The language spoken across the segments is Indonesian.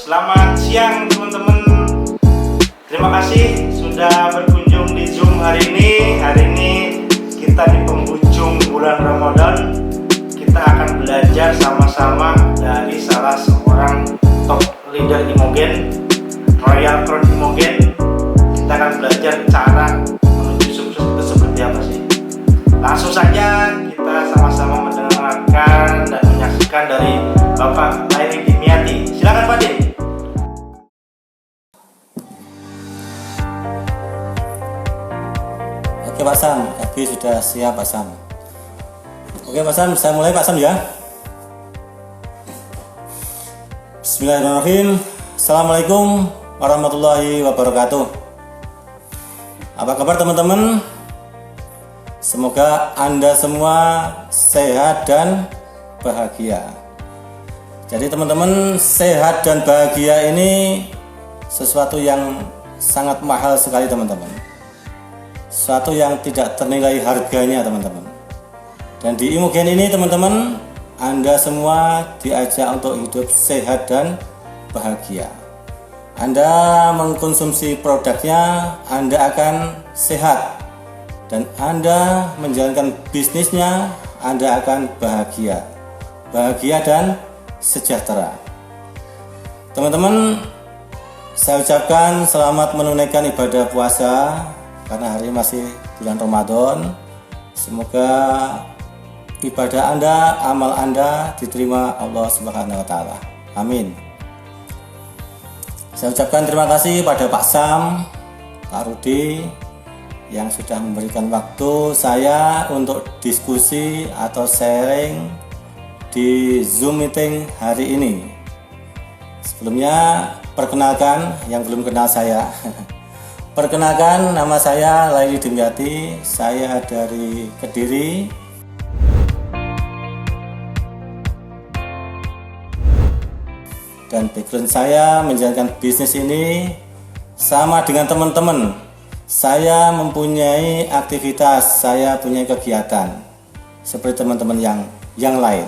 Selamat siang teman-teman. Terima kasih sudah berkunjung di Zoom hari ini. Hari ini kita di penghujung bulan Ramadan. Kita akan belajar sama-sama dari salah seorang top leader Imogen, Royal Crown Imogen. Kita akan belajar cara menuju sukses itu seperti apa sih. Langsung saja kita sama-sama mendengarkan dan menyaksikan dari Bapak Laili Dimiati. Silakan Pak Din. Oke Pak Sam, Abi sudah siap Pak Sam. Oke Pak Sam, saya mulai Pak Sam ya. Bismillahirrahmanirrahim. Assalamualaikum warahmatullahi wabarakatuh. Apa kabar teman-teman? Semoga Anda semua sehat dan bahagia. Jadi teman-teman, sehat dan bahagia ini sesuatu yang sangat mahal sekali teman-teman. Sesuatu yang tidak ternilai harganya teman-teman. Dan di Imogen ini teman-teman, Anda semua diajak untuk hidup sehat dan bahagia. Anda mengkonsumsi produknya, Anda akan sehat. Dan Anda menjalankan bisnisnya, Anda akan bahagia. Bahagia dan sejahtera. Teman-teman, saya ucapkan selamat menunaikan ibadah puasa karena hari ini masih bulan Ramadan. Semoga ibadah Anda, amal Anda diterima Allah Subhanahu wa taala. Amin. Saya ucapkan terima kasih pada Pak Sam, Pak Rudi yang sudah memberikan waktu saya untuk diskusi atau sharing di Zoom meeting hari ini. Sebelumnya perkenalkan yang belum kenal saya. Perkenalkan, nama saya Laili Dimiati. Saya dari Kediri. Dan background saya menjalankan bisnis ini sama dengan teman-teman. Saya mempunyai aktivitas, saya punya kegiatan seperti teman-teman yang lain.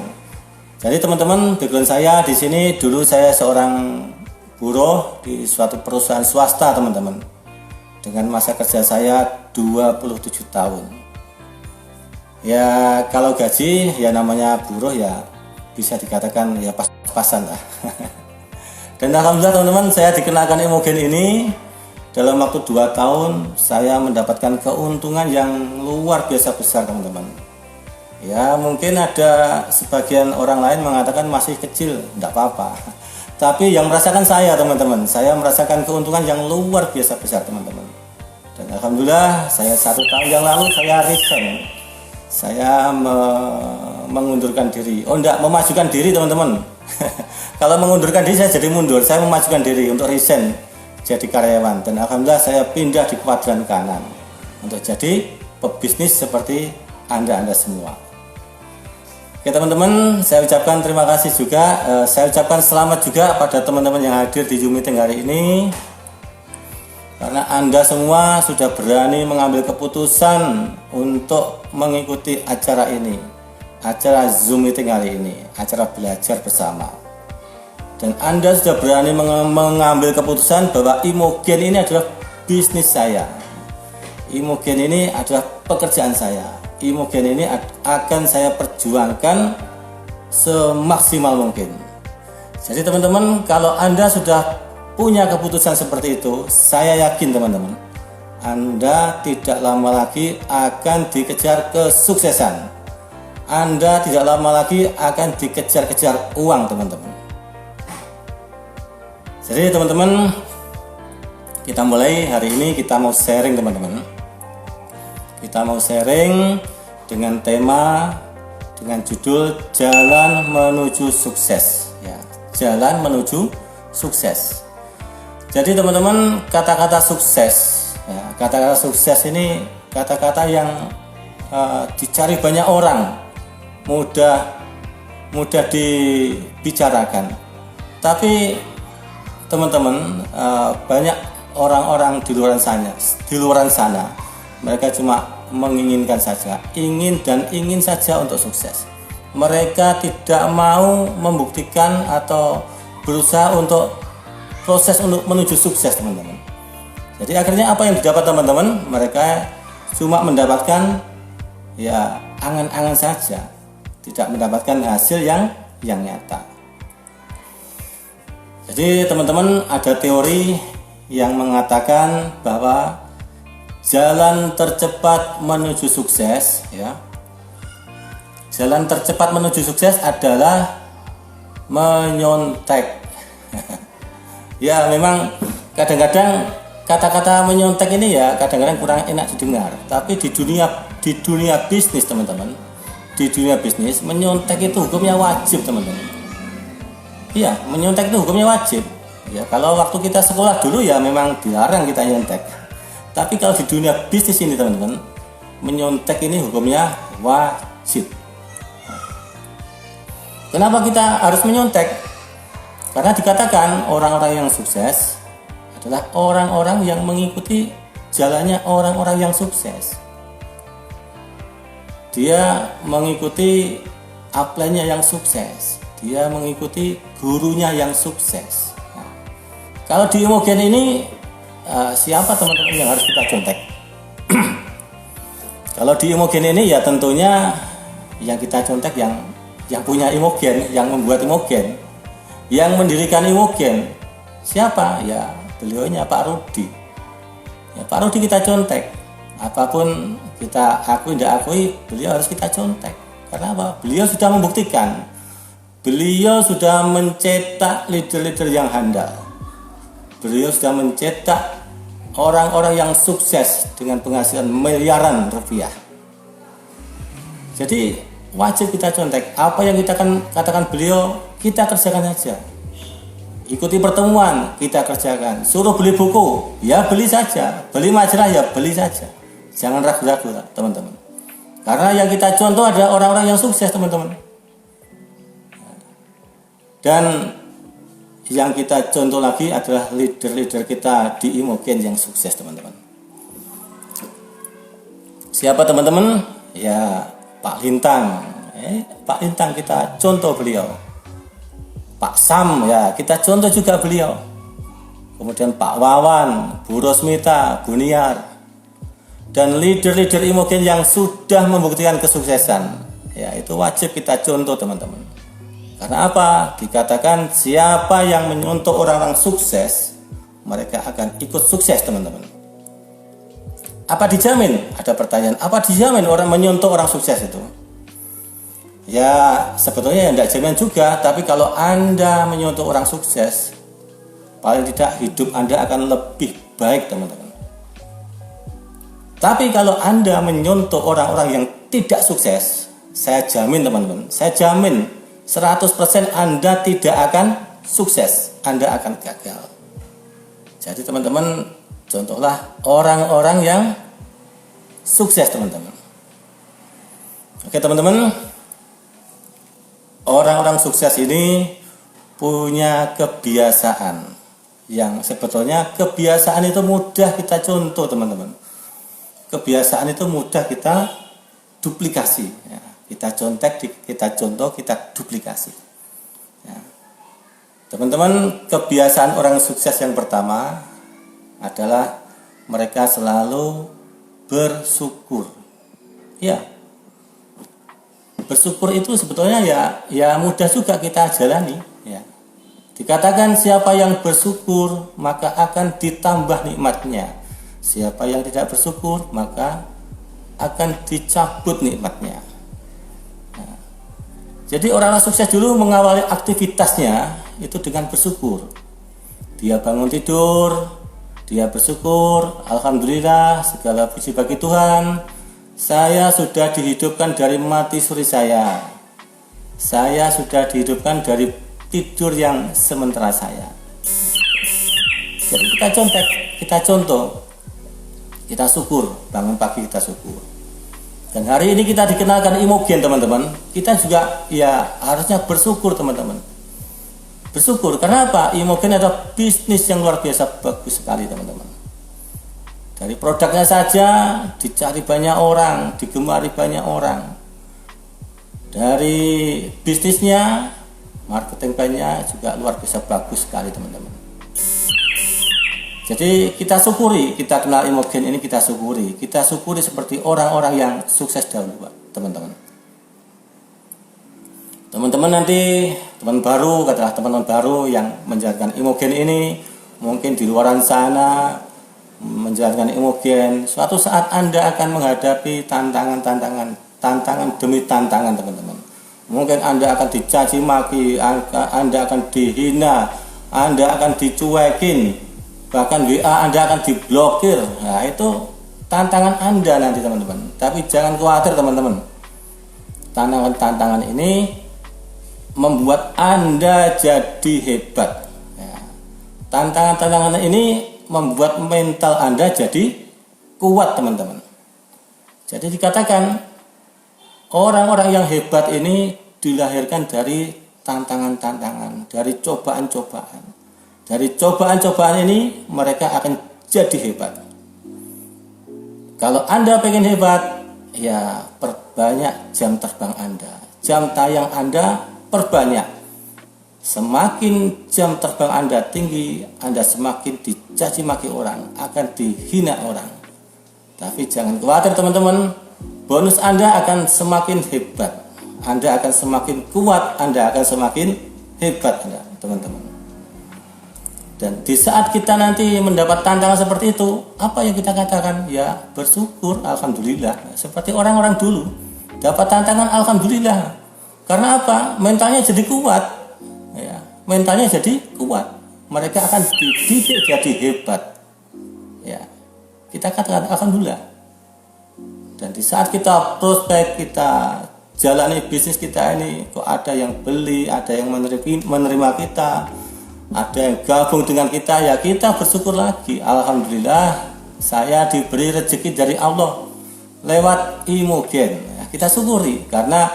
Jadi teman-teman, background saya di sini dulu saya seorang buruh di suatu perusahaan swasta teman-teman. Dengan masa kerja saya 27 tahun. Ya kalau gaji ya namanya buruh ya bisa dikatakan ya pas-pasan lah. Dan alhamdulillah teman-teman, saya dikenalkan Imogen ini dalam waktu 2 tahun saya mendapatkan keuntungan yang luar biasa besar teman-teman. Ya mungkin ada sebagian orang lain mengatakan masih kecil, tidak apa-apa. Tapi yang merasakan saya teman-teman, saya merasakan keuntungan yang luar biasa besar teman-teman. Dan alhamdulillah saya 1 tahun yang lalu saya resign. Saya mengundurkan diri. Oh enggak, memajukan diri teman-teman. Kalau mengundurkan diri saya jadi mundur, saya memajukan diri untuk resign jadi karyawan. Dan alhamdulillah saya pindah di kuadran kanan untuk jadi pebisnis seperti Anda semua. Oke teman-teman, saya ucapkan terima kasih juga. Saya ucapkan selamat juga pada teman-teman yang hadir di Zoom meeting hari ini. Karena Anda semua sudah berani mengambil keputusan untuk mengikuti acara ini. Acara Zoom meeting hari ini, acara belajar bersama. Dan Anda sudah berani mengambil keputusan bahwa Imogen ini adalah bisnis saya. Imogen ini adalah pekerjaan saya. Imogen ini akan saya perjuangkan semaksimal mungkin. Jadi teman-teman, kalau Anda sudah punya keputusan seperti itu, saya yakin teman-teman, Anda tidak lama lagi akan dikejar kesuksesan. Anda tidak lama lagi akan dikejar-kejar uang teman-teman. Jadi teman-teman, kita mulai hari ini, kita mau sharing teman-teman. Kita mau sharing dengan tema, dengan judul Jalan Menuju Sukses ya, Jalan Menuju Sukses. Jadi teman-teman, kata-kata sukses ya, kata-kata sukses ini kata-kata yang dicari banyak orang, mudah dibicarakan. Tapi teman-teman, banyak orang-orang di luar sana mereka cuma menginginkan saja, ingin saja untuk sukses. Mereka tidak mau membuktikan atau berusaha untuk proses untuk menuju sukses teman-teman. Jadi akhirnya apa yang didapat teman-teman? Mereka cuma mendapatkan ya angan-angan saja, tidak mendapatkan hasil yang nyata. Jadi teman-teman, ada teori yang mengatakan bahwa jalan tercepat menuju sukses ya. Jalan tercepat menuju sukses adalah menyontek. Ya memang kadang-kadang kata-kata menyontek ini ya kadang-kadang kurang enak didengar. Tapi di dunia bisnis teman-teman, di dunia bisnis menyontek itu hukumnya wajib teman-teman. Iya, menyontek itu hukumnya wajib. Ya kalau waktu kita sekolah dulu ya memang dilarang kita nyontek. Tapi kalau di dunia bisnis ini teman-teman, menyontek ini hukumnya wajib. Kenapa kita harus menyontek? Karena dikatakan orang-orang yang sukses adalah orang-orang yang mengikuti jalannya orang-orang yang sukses. Dia mengikuti upline-nya yang sukses. Dia mengikuti gurunya yang sukses. Nah, kalau di Imogen ini siapa teman-teman yang harus kita contek? Kalau di Imogen ini ya tentunya yang kita contek yang punya Imogen, yang membuat Imogen, yang mendirikan Imogen. Siapa? Ya beliaunya Pak Rudi. Ya, Pak Rudi kita contek. Apapun kita akui tidak akui, beliau harus kita contek. Karena apa? Beliau sudah membuktikan. Beliau sudah mencetak leader-leader yang handal. Beliau sudah mencetak orang-orang yang sukses dengan penghasilan miliaran rupiah. Jadi wajib kita contek. Apa yang kita katakan beliau, kita kerjakan saja. Ikuti pertemuan, kita kerjakan. Suruh beli buku, ya beli saja. Beli majalah, ya beli saja. Jangan ragu-ragu teman-teman. Karena yang kita contoh adalah orang-orang yang sukses teman-teman. Dan yang kita contoh lagi adalah leader-leader kita di Imogen yang sukses teman-teman. Siapa teman-teman? Ya Pak Lintang. Pak Lintang kita contoh beliau. Pak Sam ya kita contoh juga beliau. Kemudian Pak Wawan, Bu Rosmita, Bu Niar, dan leader-leader Imogen yang sudah membuktikan kesuksesan. Ya itu wajib kita contoh teman-teman. Karena apa? Dikatakan siapa yang menyontoh orang-orang sukses, mereka akan ikut sukses teman-teman. Apa dijamin? Ada pertanyaan. Apa dijamin orang menyontoh orang sukses itu? Ya sebetulnya tidak jamin juga. Tapi kalau Anda menyontoh orang sukses, paling tidak hidup Anda akan lebih baik teman-teman. Tapi kalau Anda menyontoh orang-orang yang tidak sukses, saya jamin teman-teman, saya jamin 100% Anda tidak akan sukses, Anda akan gagal. Jadi teman-teman, contohlah orang-orang yang sukses teman-teman. Oke teman-teman, orang-orang sukses ini punya kebiasaan yang sebetulnya kebiasaan itu mudah kita contoh teman-teman. Kebiasaan itu mudah kita duplikasi. Ya. Kita contek, kita contoh, kita duplikasi. Ya. Teman-teman, kebiasaan orang sukses yang pertama adalah mereka selalu bersyukur. Ya, bersyukur itu sebetulnya ya mudah juga kita jalani. Ya. Dikatakan siapa yang bersyukur maka akan ditambah nikmatnya. Siapa yang tidak bersyukur maka akan dicabut nikmatnya. Jadi orang-orang sukses dulu mengawali aktivitasnya itu dengan bersyukur. Dia bangun tidur, dia bersyukur, alhamdulillah segala puji bagi Tuhan. Saya sudah dihidupkan dari mati suri saya. Saya sudah dihidupkan dari tidur yang sementara saya. Jadi kita contoh, kita syukur, bangun pagi kita syukur. Dan hari ini kita dikenalkan Imogen teman-teman. Kita juga ya harusnya bersyukur teman-teman. Bersyukur karena apa? Imogen adalah bisnis yang luar biasa bagus sekali teman-teman. Dari produknya saja dicari banyak orang, digemari banyak orang. Dari bisnisnya, marketing plannya juga luar biasa bagus sekali teman-teman. Jadi kita syukuri, kita kenal Imogen ini, kita syukuri seperti orang-orang yang sukses dahulu, Pak, teman-teman. Teman-teman nanti, katakanlah teman-teman baru yang menjalankan Imogen ini, mungkin di luaran sana menjalankan Imogen, suatu saat Anda akan menghadapi tantangan demi tantangan, teman-teman. Mungkin Anda akan dicaci maki, Anda akan dihina, Anda akan dicuekin, bahkan WA Anda akan diblokir. Nah, itu tantangan Anda nanti, teman-teman. Tapi jangan khawatir, teman-teman. Tantangan ini membuat Anda jadi hebat. Ya. Tantangan ini membuat mental Anda jadi kuat, teman-teman. Jadi dikatakan orang-orang yang hebat ini dilahirkan dari tantangan-tantangan, dari cobaan-cobaan. Dari cobaan-cobaan ini mereka akan jadi hebat. Kalau Anda pengen hebat, ya perbanyak jam terbang Anda. Jam tayang Anda perbanyak. Semakin jam terbang Anda tinggi, Anda semakin dicaci maki orang, akan dihina orang. Tapi jangan khawatir, teman-teman. Bonus Anda akan semakin hebat. Anda akan semakin kuat, Anda akan semakin hebat, teman-teman. Dan di saat kita nanti mendapat tantangan seperti itu, apa yang kita katakan? Ya bersyukur, alhamdulillah. Seperti orang-orang dulu dapat tantangan, alhamdulillah. Karena apa? Mentalnya jadi kuat. Ya, mentalnya jadi kuat. Mereka akan dididik jadi hebat. Ya, kita katakan alhamdulillah. Dan di saat kita prospek, kita jalani bisnis kita ini, kok ada yang beli, ada yang menerima kita, ada yang gabung dengan kita, ya kita bersyukur lagi. Alhamdulillah, saya diberi rezeki dari Allah lewat Imogen. Ya, kita syukuri, karena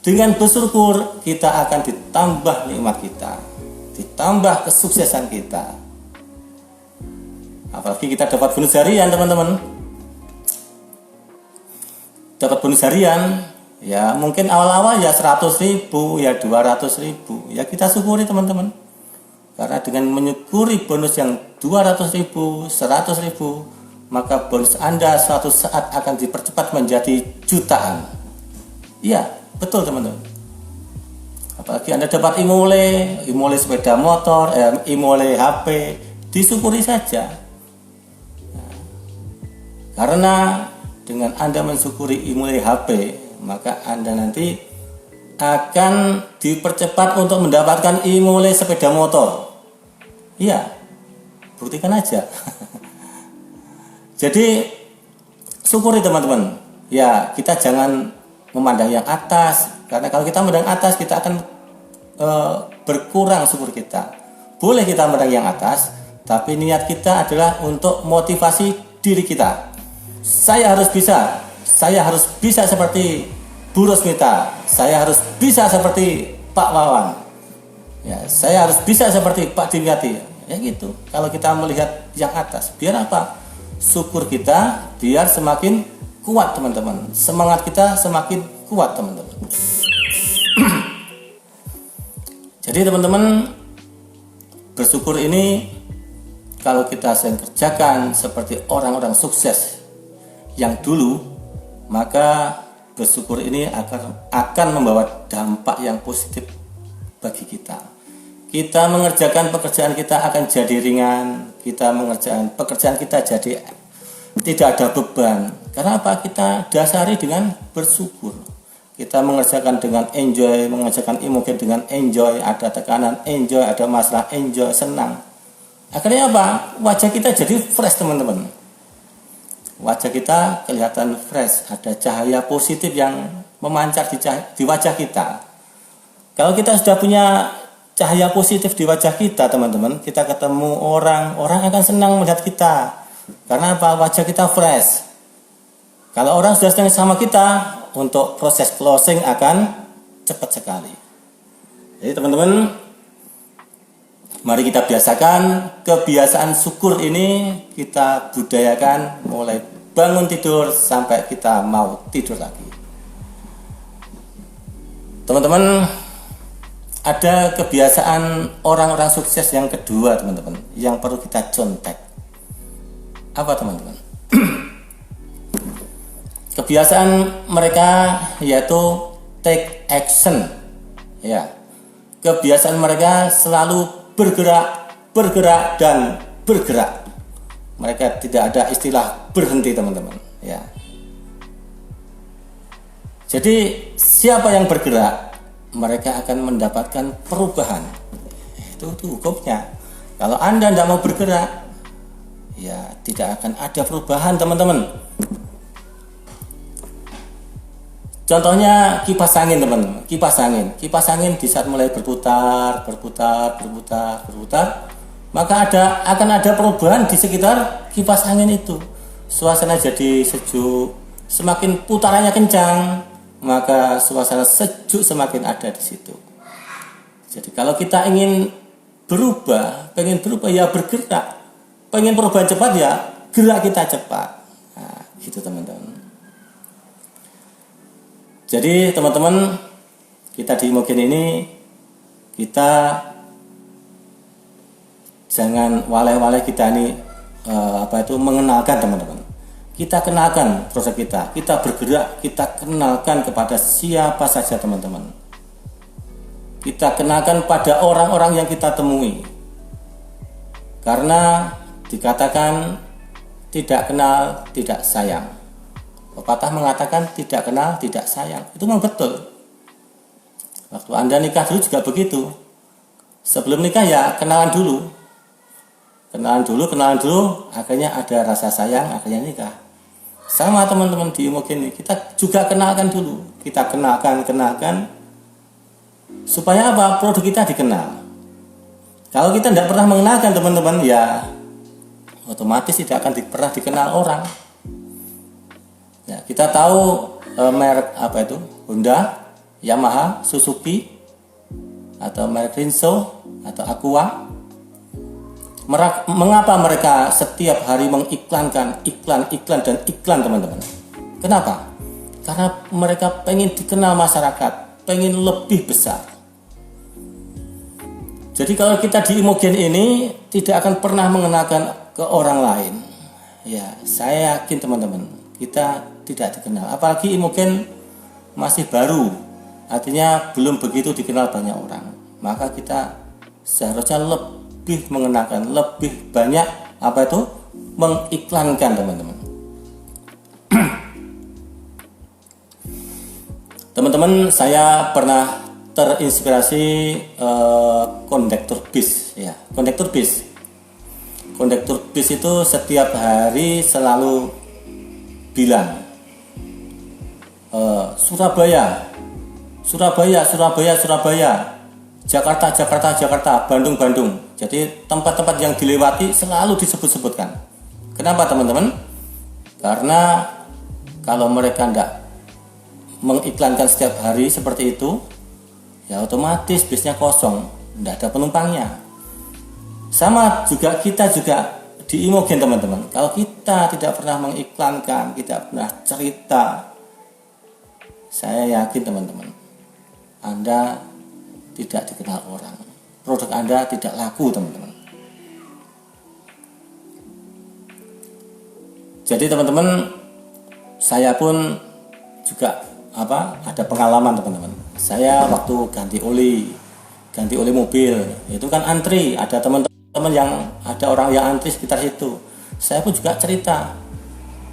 dengan bersyukur kita akan ditambah nikmat kita, ditambah kesuksesan kita. Apalagi kita dapat bonus harian, teman-teman. Dapat bonus harian, ya mungkin awal-awal ya 100.000, ya 200.000, ya kita syukuri, teman-teman. Karena dengan menyukuri bonus yang 200.000, 100.000, maka bonus Anda suatu saat akan dipercepat menjadi jutaan. Iya, betul, teman-teman. Apalagi Anda dapat imole sepeda motor, imole HP, disyukuri saja. Nah, karena dengan Anda mensyukuri imole HP, maka Anda nanti akan dipercepat untuk mendapatkan imole sepeda motor. Iya, buktikan aja. Jadi syukuri, teman-teman. Ya, kita jangan memandang yang atas, karena kalau kita memandang atas, kita akan berkurang syukur kita. Boleh kita memandang yang atas, tapi niat kita adalah untuk motivasi diri kita. Saya harus bisa seperti Bu Rosmita, saya harus bisa seperti Pak Wawan, ya, saya harus bisa seperti Pak Dimyati, ya gitu. Kalau kita melihat yang atas, biar apa? Syukur kita biar semakin kuat, teman-teman. Semangat kita semakin kuat, teman-teman. Jadi, teman-teman, bersyukur ini kalau kita sering kerjakan seperti orang-orang sukses yang dulu, maka bersyukur ini akan membawa dampak yang positif bagi kita. Kita mengerjakan pekerjaan kita akan jadi ringan, kita mengerjakan pekerjaan kita jadi tidak ada beban. Karena apa? Kita dasari dengan bersyukur. Kita mengerjakan dengan enjoy, mengerjakan Imogen dengan enjoy, ada tekanan enjoy, ada masalah enjoy, senang. Akhirnya apa? Wajah kita jadi fresh, teman-teman. Wajah kita kelihatan fresh, ada cahaya positif yang memancar di wajah kita. Kalau kita sudah punya cahaya positif di wajah kita, teman-teman, kita ketemu orang akan senang melihat kita. Karena apa? Wajah kita fresh. Kalau orang sudah senang sama kita, untuk proses closing akan cepat sekali. Jadi, teman-teman, mari kita biasakan kebiasaan syukur ini, kita budayakan mulai bangun tidur sampai kita mau tidur lagi. Teman-teman, ada kebiasaan orang-orang sukses yang kedua, teman-teman, yang perlu kita contek. apa teman-teman? Kebiasaan mereka yaitu take action. Ya. Kebiasaan mereka selalu bergerak dan bergerak. Mereka tidak ada istilah berhenti teman-teman. Ya. Jadi siapa yang bergerak, mereka akan mendapatkan perubahan. Itu hukumnya. Kalau Anda tidak mau bergerak, ya tidak akan ada perubahan teman-teman. Contohnya kipas angin teman-teman. Kipas angin di saat mulai berputar, maka akan ada perubahan di sekitar kipas angin itu. Suasana jadi sejuk, semakin putarannya kencang, maka suasana sejuk semakin ada di situ. Jadi kalau kita ingin pengen berubah ya bergerak. Pengen perubahan cepat ya gerak kita cepat. Nah, gitu teman-teman. Jadi teman-teman, kita di Imogen ini kita jangan walai-walai kita ini mengenalkan teman-teman. Kita kenalkan produk kita bergerak, kita kenalkan kepada siapa saja teman-teman. Kita kenalkan pada orang-orang yang kita temui. Karena dikatakan tidak kenal, tidak sayang. Pepatah mengatakan tidak kenal, tidak sayang. Itu memang betul. Waktu Anda nikah dulu juga begitu. Sebelum nikah ya kenalan dulu, akhirnya ada rasa sayang, akhirnya nikah. Sama teman-teman di Imogen ini, kita juga kenalkan dulu. Kita kenalkan supaya apa? Produk kita dikenal. Kalau kita tidak pernah mengenalkan teman-teman, ya otomatis tidak akan pernah dikenal orang. Ya, kita tahu merek Honda, Yamaha, Suzuki, atau merek Rinso atau Aqua. Mengapa mereka setiap hari mengiklankan iklan teman-teman? Kenapa? Karena mereka pengen dikenal masyarakat, pengen lebih besar. Jadi kalau kita di Imogen ini tidak akan pernah mengenalkan ke orang lain. Ya, saya yakin teman-teman, kita tidak dikenal. Apalagi Imogen masih baru, artinya belum begitu dikenal banyak orang. Maka kita seharusnya lebih mengenalkan, lebih banyak mengiklankan teman-teman. Teman-teman, saya pernah terinspirasi kondektur bis ya. Kondektur bis itu setiap hari selalu bilang Surabaya, Jakarta, Bandung. Jadi tempat-tempat yang dilewati selalu disebut-sebutkan. Kenapa teman-teman? Karena kalau mereka tidak mengiklankan setiap hari seperti itu, ya otomatis bisnya kosong, tidak ada penumpangnya. Sama juga kita di Imogen teman-teman. Kalau kita tidak pernah mengiklankan, tidak pernah cerita, saya yakin teman-teman, Anda tidak dikenal orang. Produk Anda tidak laku teman-teman. Jadi teman-teman, saya pun juga ada pengalaman teman-teman. Saya waktu ganti oli mobil, itu kan antri, ada ada orang yang antri sekitar situ. Saya pun juga cerita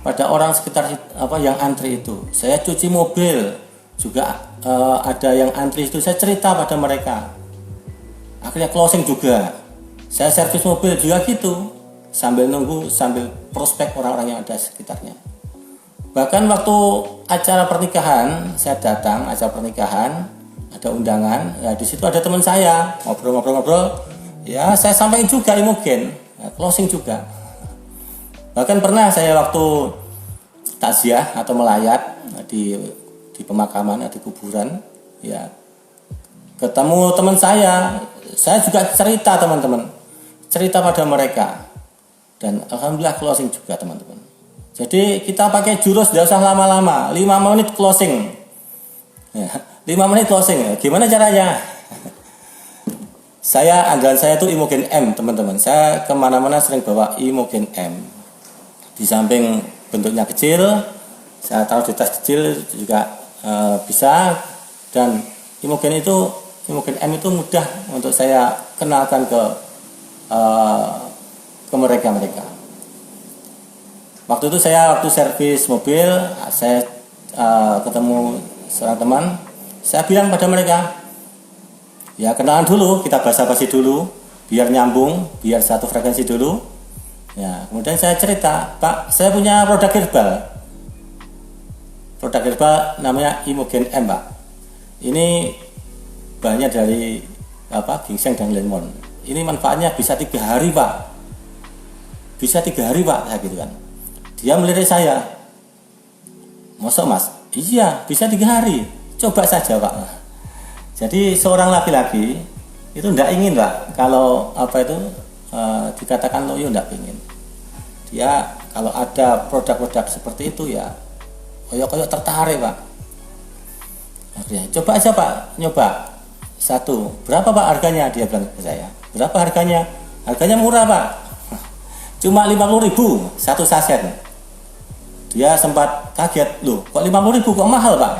pada orang sekitar yang antri itu. Saya cuci mobil juga ada yang antri itu, saya cerita pada mereka. Akhirnya closing juga. Saya servis mobil juga gitu, sambil nunggu, sambil prospek orang-orang yang ada sekitarnya. Bahkan waktu acara pernikahan, saya datang acara pernikahan, ada undangan, ya di situ ada teman saya, ngobrol, ya saya sampaikan juga Imogen, ya, closing juga. Bahkan pernah saya waktu takziah atau melayat di pemakaman, di kuburan, ya ketemu teman saya juga cerita teman-teman, cerita pada mereka, dan alhamdulillah closing juga teman-teman. Jadi kita pakai jurus, tidak usah lama-lama, 5 menit closing. Ya, 5 menit closing. Gimana caranya? Andalan saya itu Imogen M teman-teman. Saya kemana-mana sering bawa Imogen M. Di samping bentuknya kecil, saya taruh di tas kecil juga bisa. Dan Imogen M itu mudah untuk saya kenalkan ke mereka. Waktu itu waktu servis mobil, saya ketemu seorang teman, saya bilang pada mereka, ya kenalan dulu, kita basa-basi dulu, biar nyambung, biar satu frekuensi dulu. Ya, kemudian saya cerita, Pak, saya punya produk herbal. Produk herbal namanya Imogen M, Pak. Ini bahannya dari ginseng dan lemon. Ini manfaatnya bisa 3 hari, Pak. Bisa 3 hari, Pak, saya gitu kan. Dia melirik saya. Masa, Mas? Iya, bisa 3 hari. Coba saja, Pak. Jadi seorang laki-laki itu tidak ingin, Pak, kalau dikatakan loyo, tidak ingin. Dia kalau ada produk-produk seperti itu ya koyok tertarik, Pak. Artinya, coba aja, Pak, nyoba satu. Berapa, Pak, harganya? Dia bilang ke saya. Berapa harganya? Harganya murah, Pak. Cuma 50.000 satu saset. Dia sempat kaget, loh, kok 50.000 kok mahal, Pak?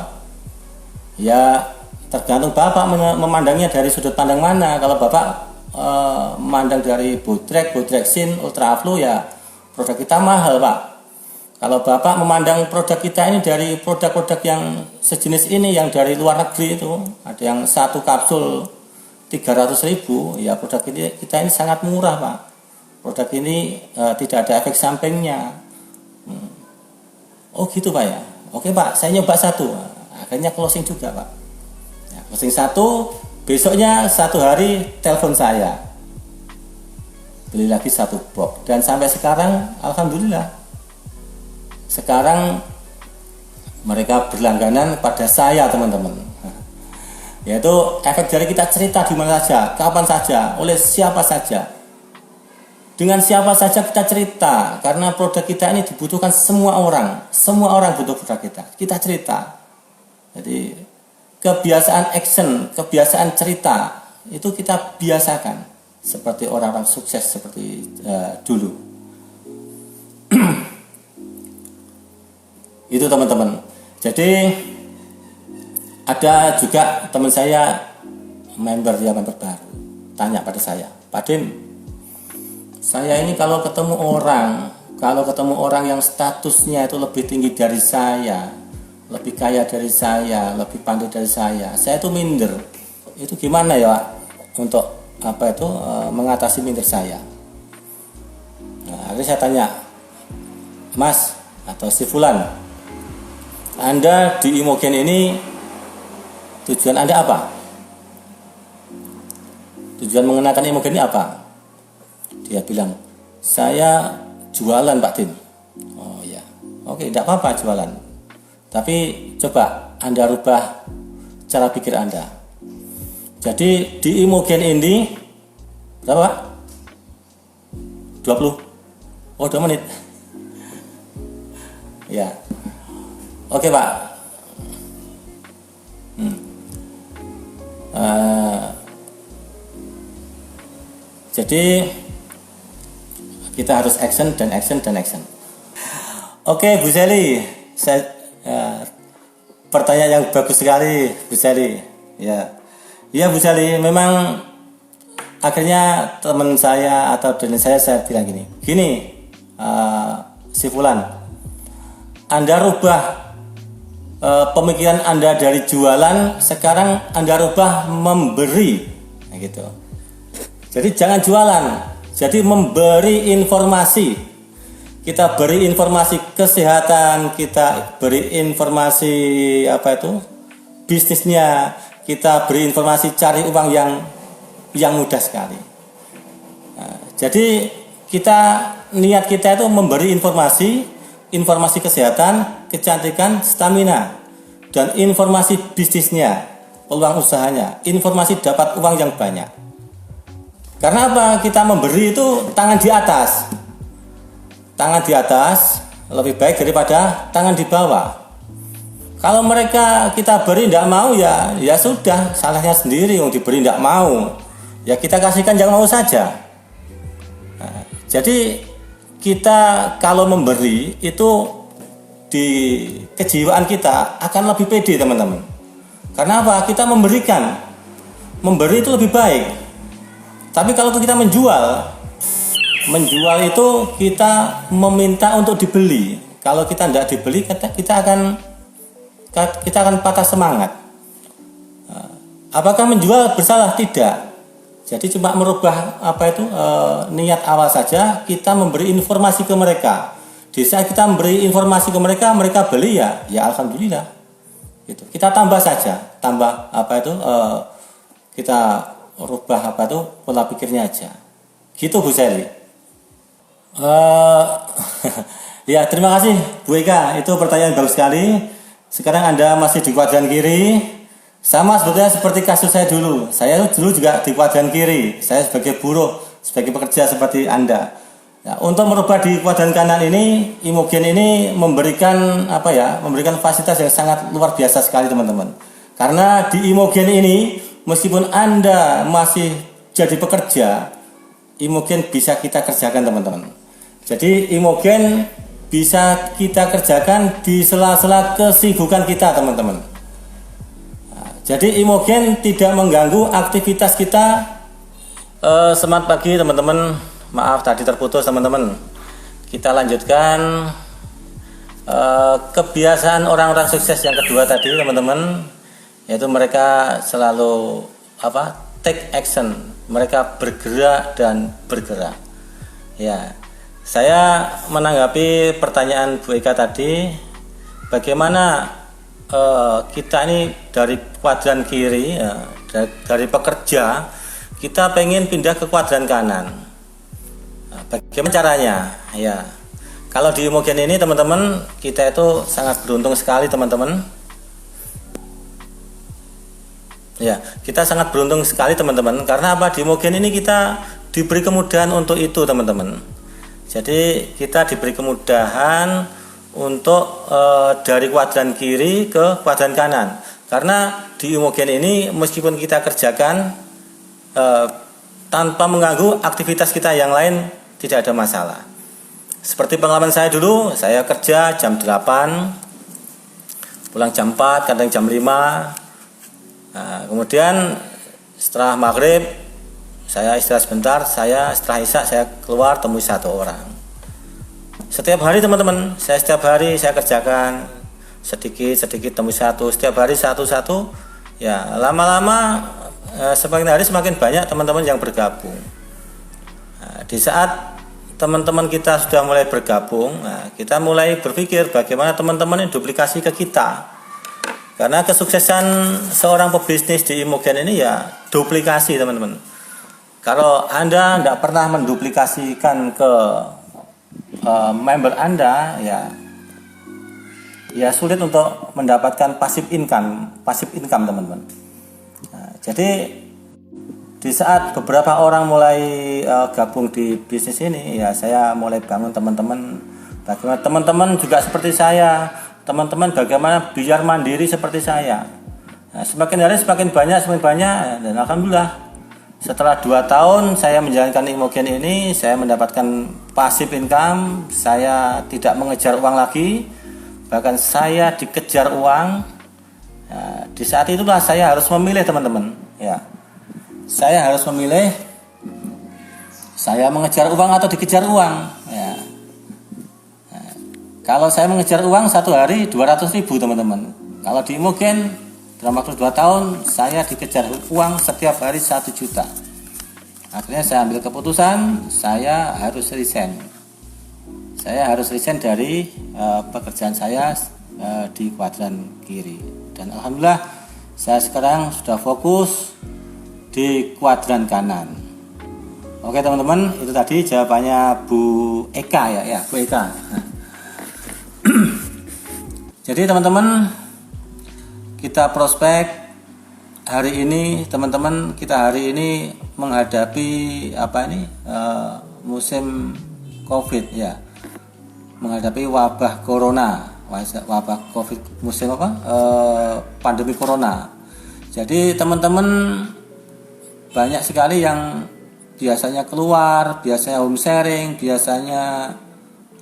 Ya tergantung Bapak memandangnya dari sudut pandang mana. Kalau Bapak memandang dari Bodrek Sin, Ultraflow, ya produk kita mahal, Pak. Kalau Bapak memandang produk kita ini dari produk-produk yang sejenis ini, yang dari luar negeri itu, ada yang satu kapsul 300.000, ya produk kita ini sangat murah, Pak. Produk ini tidak ada efek sampingnya. Oh gitu, Pak, ya. Oke, Pak, saya nyoba satu. Akhirnya closing juga, Pak. Ya, closing satu, besoknya 1 hari telepon saya. Beli lagi 1 box. Dan sampai sekarang, alhamdulillah, sekarang mereka berlangganan pada saya, teman-teman. Yaitu efek dari kita cerita di mana saja, kapan saja, oleh siapa saja. Dengan siapa saja kita cerita, karena produk kita ini dibutuhkan semua orang butuh produk kita cerita. Jadi kebiasaan action, kebiasaan cerita itu kita biasakan seperti orang-orang sukses seperti dulu. Itu, teman-teman. Jadi ada juga teman saya member baru tanya pada saya, Pak Dim, saya ini kalau ketemu orang yang statusnya itu lebih tinggi dari saya, lebih kaya dari saya, lebih pandai dari saya itu minder. Itu gimana ya untuk mengatasi minder saya? Nah, akhirnya saya tanya, Mas atau si Fulan, Anda di Imogen ini tujuan Anda apa? Tujuan mengenakan Imogen ini apa? Dia bilang, saya jualan, Pak Dim. Oh ya, oke, tidak apa-apa jualan. Tapi coba Anda rubah cara pikir Anda. Jadi di Imogen ini berapa, Pak? 20? Oh, 2 menit. Ya, oke, Pak. Jadi kita harus action. Oke, Bu Sally, pertanyaan yang bagus sekali, Bu Sally. Ya, Bu Sally, memang akhirnya teman saya atau dengan saya bilang gini, si Fulan, Anda rubah pemikiran Anda dari jualan, sekarang Anda rubah memberi, gitu. Jadi jangan jualan. Jadi memberi informasi. Kita beri informasi kesehatan, kita beri informasi bisnisnya, kita beri informasi cari uang yang mudah sekali. Nah, jadi niat kita itu memberi informasi kesehatan, kecantikan, stamina, dan informasi bisnisnya, peluang usahanya, informasi dapat uang yang banyak. Karena apa? Kita memberi itu tangan di atas. Tangan di atas lebih baik daripada tangan di bawah. Kalau kita beri tidak mau, ya sudah, salahnya sendiri. Yang diberi tidak mau, ya kita kasihkan yang mau saja. Nah, jadi kita kalau memberi itu di kejiwaan kita akan lebih pede teman-teman. Karena apa? Kita memberi itu lebih baik. Tapi kalau kita menjual itu kita meminta untuk dibeli. Kalau kita tidak dibeli, kita akan patah semangat. Apakah menjual bersalah? Tidak. Jadi cuma merubah niat awal saja. Kita memberi informasi ke mereka. Di saat kita memberi informasi ke mereka, mereka beli ya alhamdulillah. Gitu. Kita tambah saja, kita rubah pola pikirnya aja. Gitu Bu Sally. Ya terima kasih Bu Eka, itu pertanyaan bagus sekali. Sekarang Anda masih di kuadran kiri. Sama sebetulnya seperti kasus saya dulu. Saya dulu juga di kuadran kiri. Saya sebagai buruh, sebagai pekerja seperti Anda. Nah, untuk merubah di kuadran kanan ini, Imogen ini memberikan fasilitas yang sangat luar biasa sekali teman-teman. Karena di Imogen ini, meskipun Anda masih jadi pekerja, Imogen bisa kita kerjakan teman-teman. Jadi Imogen bisa kita kerjakan di sela-sela kesibukan kita teman-teman. Jadi Imogen tidak mengganggu aktivitas kita. Semangat pagi teman-teman. Maaf tadi terputus teman-teman. Kita lanjutkan kebiasaan orang-orang sukses yang kedua tadi teman-teman, yaitu mereka selalu take action. Mereka bergerak dan bergerak. Ya, saya menanggapi pertanyaan Bu Eka tadi, bagaimana kita ini dari kuadran kiri, dari pekerja, kita pengen pindah ke kuadran kanan. Bagaimana caranya? Ya, kalau di Imogen ini teman-teman, kita itu sangat beruntung sekali teman-teman. Ya, kita sangat beruntung sekali teman-teman. Karena apa? Di Imogen ini kita diberi kemudahan untuk itu teman-teman. Jadi kita diberi kemudahan untuk dari kuadran kiri ke kuadran kanan. Karena di Imogen ini meskipun kita kerjakan tanpa mengganggu aktivitas kita yang lain, tidak ada masalah. Seperti pengalaman saya dulu, saya kerja jam 8, pulang jam 4, kadang jam 5. Nah, kemudian setelah maghrib saya istirahat sebentar, setelah isya saya keluar temui satu orang. Setiap hari teman-teman, setiap hari saya kerjakan sedikit temui satu, setiap hari satu. Ya, lama-lama semakin hari semakin banyak teman-teman yang bergabung. Nah, di saat teman-teman kita sudah mulai bergabung, kita mulai berpikir bagaimana teman-teman ini duplikasi ke kita. Karena kesuksesan seorang pebisnis di Imogen ini ya duplikasi teman-teman. Kalau Anda tidak pernah menduplikasikan ke member Anda, ya sulit untuk mendapatkan passive income teman-teman. Nah, jadi di saat beberapa orang mulai gabung di bisnis ini, ya saya mulai bangun teman-teman, bagaimana teman-teman juga seperti saya, teman-teman bagaimana biar mandiri seperti saya. Nah, semakin hari semakin banyak dan alhamdulillah setelah 2 tahun saya menjalankan Imogen ini, saya mendapatkan passive income. Saya tidak mengejar uang lagi, bahkan saya dikejar uang. Nah, di saat itulah saya harus memilih teman-teman. Ya, saya harus memilih, saya mengejar uang atau dikejar uang. Ya. Nah, kalau saya mengejar uang satu hari 200.000 teman-teman. Kalau di Imogen dalam waktu 2 tahun saya dikejar uang setiap hari 1 juta. Akhirnya saya ambil keputusan, saya harus resign. Saya harus resign dari pekerjaan saya di kuadran kiri. Dan alhamdulillah saya sekarang sudah fokus di kuadran kanan. Oke teman-teman, itu tadi jawabannya Bu Eka ya Bu Eka. Jadi teman-teman, kita prospek hari ini teman-teman, kita hari ini menghadapi musim Covid ya, menghadapi wabah corona, musim pandemi corona. Jadi teman-teman banyak sekali yang biasanya keluar, biasanya home sharing, biasanya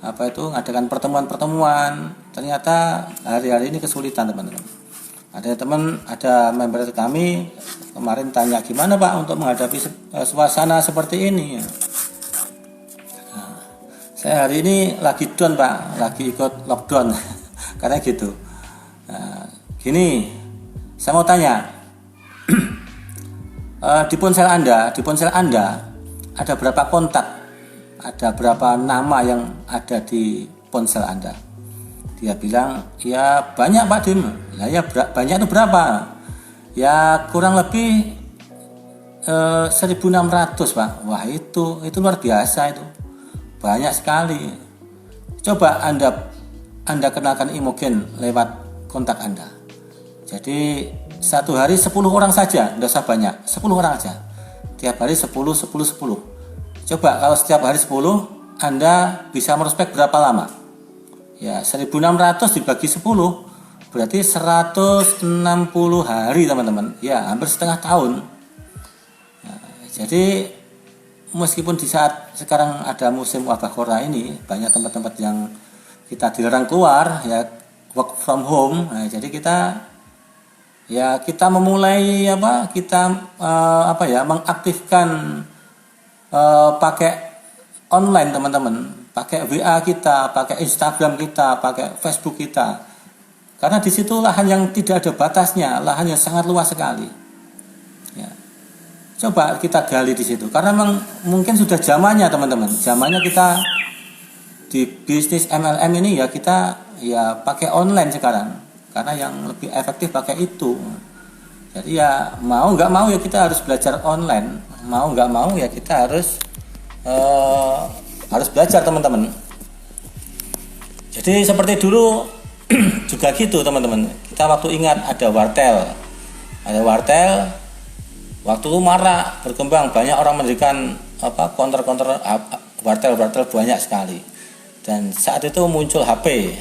ngadakan pertemuan-pertemuan. Ternyata hari-hari ini kesulitan teman-teman. Ada member kami kemarin tanya gimana Pak untuk menghadapi suasana seperti ini. Nah, saya hari ini lagi down Pak, lagi ikut lockdown karena gitu. Nah, gini, saya mau tanya, di ponsel Anda ada berapa kontak? Ada berapa nama yang ada di ponsel Anda? Dia bilang, ya banyak Pak Dim. Nah, ya banyak itu berapa? Ya kurang lebih 1.600 Pak. Wah itu luar biasa itu. Banyak sekali. Coba Anda kenalkan Imogen lewat kontak Anda. Jadi satu hari 10 orang saja, tidak usah banyak, 10 orang aja. Tiap hari 10. Coba kalau setiap hari 10, Anda bisa merospek berapa lama? Ya 1.600 dibagi 10, berarti 160 hari teman-teman. Ya hampir setengah tahun. Nah, jadi meskipun di saat sekarang ada musim wabah corona ini, banyak tempat-tempat yang kita dilarang keluar, ya work from home. Nah, jadi kita memulai mengaktifkan pakai online teman-teman, pakai WA kita, pakai Instagram kita, pakai Facebook kita. Karena di situ lahan yang tidak ada batasnya, lahan yang sangat luas sekali. Ya. Coba kita gali di situ, karena memang mungkin sudah zamannya teman-teman. Zamannya kita di bisnis MLM ini ya kita ya pakai online sekarang, karena yang lebih efektif pakai itu. Jadi ya mau nggak mau ya kita harus belajar online. Mau nggak mau ya kita harus belajar teman-teman. Jadi seperti dulu juga gitu teman-teman. Kita waktu ingat ada wartel, waktu itu marak berkembang, banyak orang mendirikan counter wartel banyak sekali. Dan saat itu muncul HP.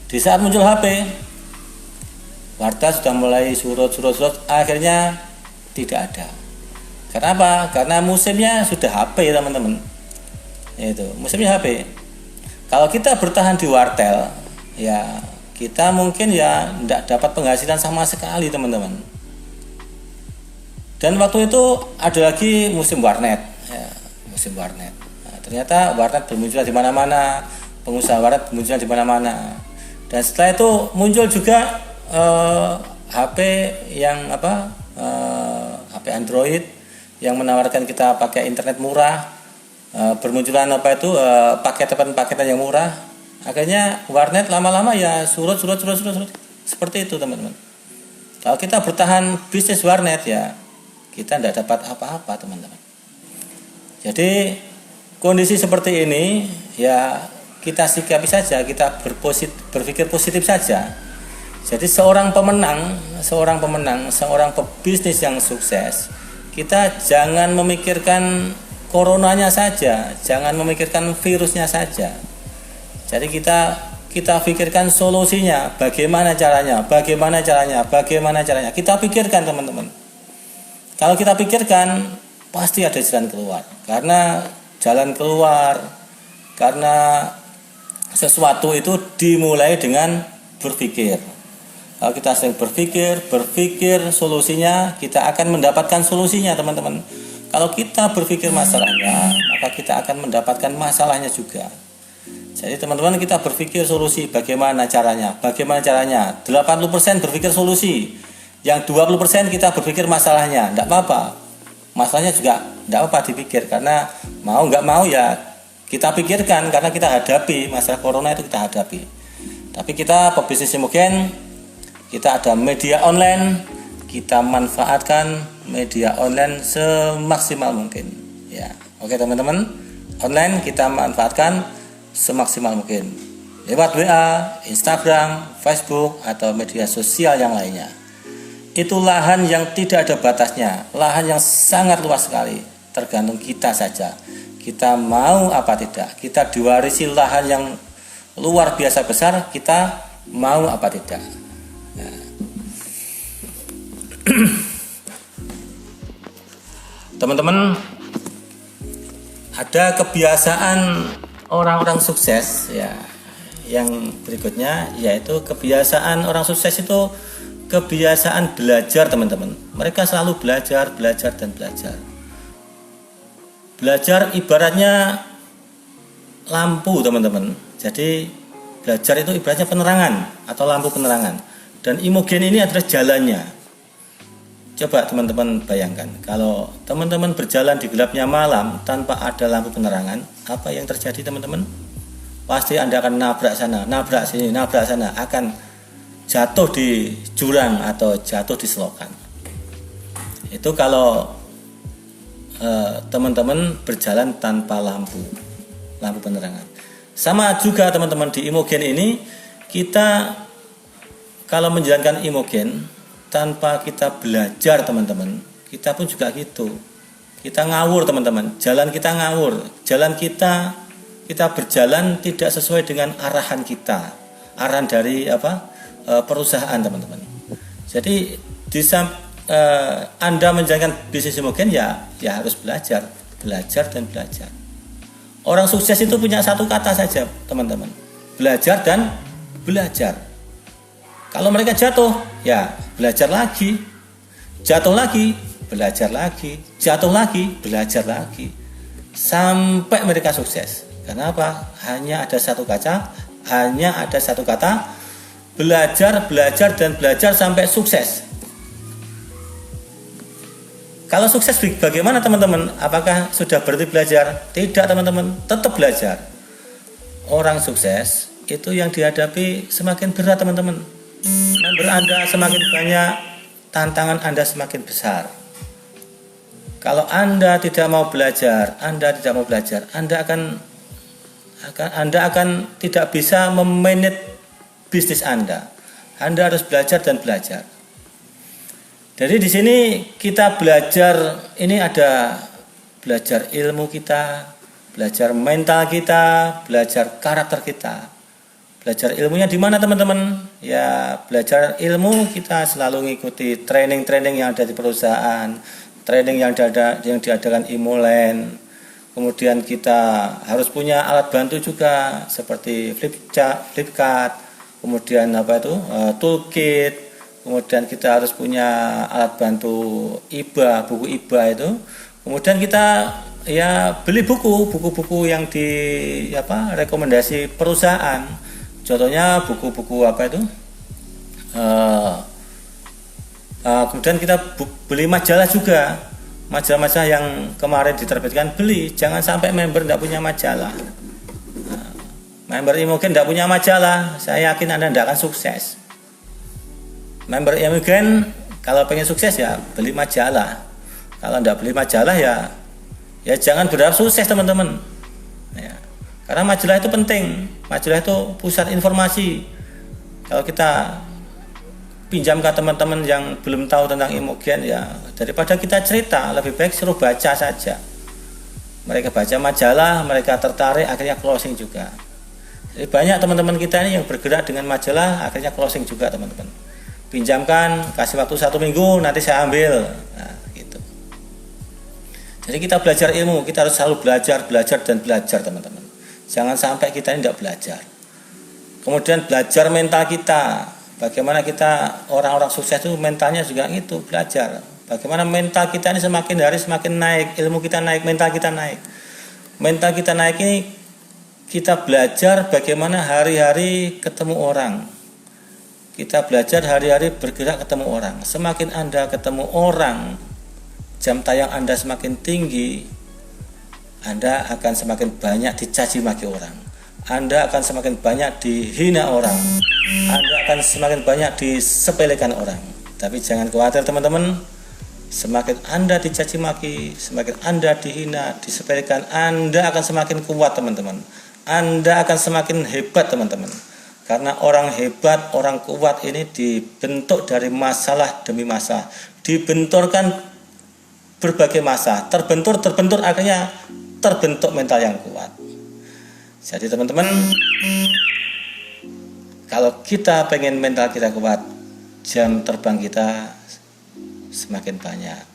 Di saat muncul HP, wartel sudah mulai surut, akhirnya tidak ada. Kenapa? Karena musimnya sudah HP teman-teman. Itu musimnya HP. Kalau kita bertahan di wartel, ya kita mungkin ya tidak dapat penghasilan sama sekali teman-teman. Dan waktu itu ada lagi musim warnet, ya, musim warnet. Nah, ternyata warnet bermunculan di mana-mana, pengusaha warnet bermunculan di mana-mana. Dan setelah itu muncul juga HP yang HP Android yang menawarkan kita pakai internet murah, bermunculan paketan yang murah. Akhirnya warnet lama-lama ya surut seperti itu teman-teman. Kalau kita bertahan bisnis warnet ya kita tidak dapat apa-apa teman-teman. Jadi kondisi seperti ini ya kita sikapi saja, kita berpikir positif saja. Jadi seorang pemenang, seorang pebisnis yang sukses, kita jangan memikirkan coronanya saja, jangan memikirkan virusnya saja. Jadi kita pikirkan solusinya, bagaimana caranya. Kita pikirkan teman-teman. Kalau kita pikirkan, pasti ada jalan keluar. Karena sesuatu itu dimulai dengan berpikir. Kalau kita sering berpikir solusinya, kita akan mendapatkan solusinya teman-teman. Kalau kita berpikir masalahnya, maka kita akan mendapatkan masalahnya juga. Jadi teman-teman kita berpikir solusi, bagaimana caranya. 80% berpikir solusi, yang 20% kita berpikir masalahnya. Tidak apa-apa, masalahnya juga tidak apa-apa dipikir, karena mau nggak mau ya kita pikirkan, karena kita hadapi masalah corona itu kita hadapi. Tapi kita pebisnis mungkin kita ada media online, kita manfaatkan media online semaksimal mungkin. Ya, oke teman-teman, online kita manfaatkan semaksimal mungkin lewat WA, Instagram, Facebook atau media sosial yang lainnya. Itu lahan yang tidak ada batasnya, lahan yang sangat luas sekali. Tergantung kita saja. Kita mau apa tidak. Kita diwarisi lahan yang luar biasa besar, kita mau apa tidak. Nah. Teman-teman, ada kebiasaan orang-orang sukses ya, yang berikutnya yaitu kebiasaan orang sukses itu kebiasaan belajar teman-teman. Mereka selalu belajar dan belajar. Belajar ibaratnya lampu teman-teman. Jadi belajar itu ibaratnya penerangan atau lampu penerangan. Dan Imogen ini adalah jalannya. Coba teman-teman bayangkan, kalau teman-teman berjalan di gelapnya malam tanpa ada lampu penerangan, apa yang terjadi teman-teman? Pasti Anda akan nabrak sana, nabrak sini, nabrak sana, akan jatuh di jurang atau jatuh di selokan. Itu kalau teman-teman berjalan tanpa lampu penerangan. Sama juga teman-teman di Imogen ini, kita kalau menjalankan Imogen tanpa kita belajar teman-teman, kita pun juga gitu. Kita ngawur teman-teman, jalan kita ngawur, jalan kita berjalan tidak sesuai dengan arahan kita, arahan dari perusahaan teman-teman. Jadi Anda menjalankan bisnis Imogen ya harus belajar dan belajar. Orang sukses itu punya satu kata saja teman-teman, belajar dan belajar. Kalau mereka jatuh, ya belajar lagi, jatuh lagi, belajar lagi, jatuh lagi, belajar lagi, sampai mereka sukses. Kenapa? Hanya ada satu kata, belajar dan belajar sampai sukses. Kalau sukses bagaimana teman-teman? Apakah sudah berhenti belajar? Tidak teman-teman, tetap belajar. Orang sukses itu yang dihadapi semakin berat teman-teman. Member Anda semakin banyak, tantangan Anda semakin besar. Kalau Anda tidak mau belajar, Anda akan tidak bisa memanage bisnis Anda. Anda harus belajar dan belajar. Jadi di sini kita belajar, ini ada belajar ilmu kita, belajar mental kita, belajar karakter kita. Belajar ilmunya di mana teman-teman? Ya belajar ilmu kita selalu mengikuti training-training yang ada di perusahaan, training yang diadakan Imoland. Kemudian kita harus punya alat bantu juga seperti flipchart, kemudian toolkit. Kemudian kita harus punya alat bantu IBA, buku IBA itu. Kemudian kita ya beli buku-buku yang rekomendasi perusahaan. Contohnya buku-buku kemudian kita beli majalah juga, majalah-majalah yang kemarin diterbitkan beli. Jangan sampai member tidak punya majalah. Member Imogen tidak punya majalah, saya yakin Anda tidak akan sukses. Member Imogen kalau pengen sukses ya beli majalah. Kalau tidak beli majalah ya jangan berharap sukses teman-teman. Ya. Karena majalah itu penting, majalah itu pusat informasi. Kalau kita pinjam ke teman-teman yang belum tahu tentang Imogen ya, daripada kita cerita, lebih baik suruh baca saja. Mereka baca majalah, mereka tertarik, akhirnya closing juga. Jadi banyak teman-teman kita ini yang bergerak dengan majalah, akhirnya closing juga teman-teman. Pinjamkan, kasih waktu 1 minggu, nanti saya ambil. Nah, gitu. Jadi kita belajar ilmu, kita harus selalu belajar dan belajar teman-teman. Jangan sampai kita ini tidak belajar. Kemudian belajar mental kita. Bagaimana kita orang-orang sukses itu mentalnya juga gitu, belajar. Bagaimana mental kita ini semakin hari semakin naik, ilmu kita naik, mental kita naik. Mental kita naik ini kita belajar bagaimana hari-hari ketemu orang. Kita belajar hari-hari bergerak ketemu orang. Semakin Anda ketemu orang, jam tayang Anda semakin tinggi, Anda akan semakin banyak dicaci maki orang. Anda akan semakin banyak dihina orang. Anda akan semakin banyak disepelekan orang. Tapi jangan khawatir teman-teman. Semakin Anda dicaci maki, semakin Anda dihina, disepelekan, Anda akan semakin kuat teman-teman. Anda akan semakin hebat teman-teman. Karena orang hebat, orang kuat ini dibentuk dari masalah demi masalah. Dibenturkan berbagai masalah. Terbentur, akhirnya terbentuk mental yang kuat. Jadi teman-teman, kalau kita pengen mental kita kuat, jam terbang kita semakin banyak.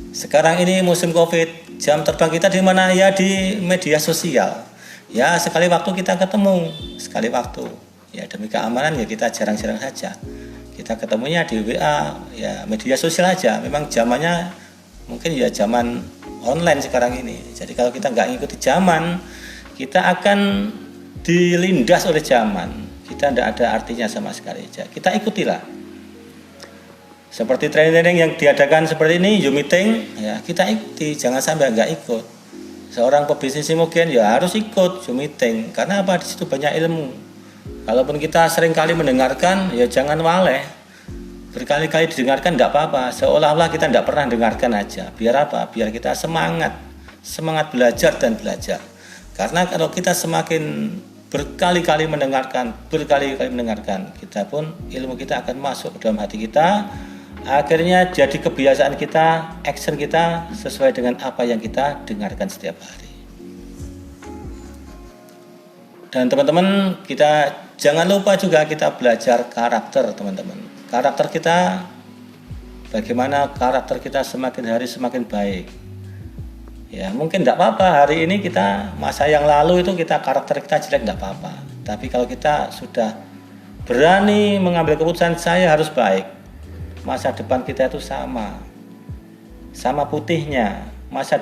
Sekarang ini musim COVID, jam terbang kita di mana? Ya di media sosial. Ya sekali waktu kita ketemu, sekali waktu. Ya demi keamanan ya kita jarang-jarang saja. Kita ketemunya di WA, ya media sosial aja. Memang zamannya mungkin ya zaman online sekarang ini. Jadi kalau kita nggak ngikuti zaman, kita akan dilindas oleh zaman. Kita tidak ada artinya sama sekali. Kita ikutilah. Seperti training yang diadakan seperti ini, Zoom meeting, ya kita ikuti. Jangan sampai nggak ikut. Seorang pebisnis imogen ya harus ikut Zoom meeting. Karena apa? Di situ banyak ilmu. Kalaupun kita sering kali mendengarkan, ya jangan waleh. Berkali-kali didengarkan tidak apa-apa. Seolah-olah kita tidak pernah dengarkan aja. Biar apa? Biar kita semangat belajar dan belajar. Karena kalau kita semakin berkali-kali mendengarkan, kita pun ilmu kita akan masuk ke dalam hati kita. Akhirnya jadi kebiasaan kita, action kita sesuai dengan apa yang kita dengarkan setiap hari. Dan teman-teman, kita jangan lupa juga kita belajar karakter, teman-teman. Karakter kita, bagaimana karakter kita semakin hari semakin baik. Ya mungkin tidak apa-apa hari ini kita, masa yang lalu itu kita karakter kita jelek tidak apa-apa. Tapi kalau kita sudah berani mengambil keputusan saya harus baik, masa depan kita itu sama putihnya. Masa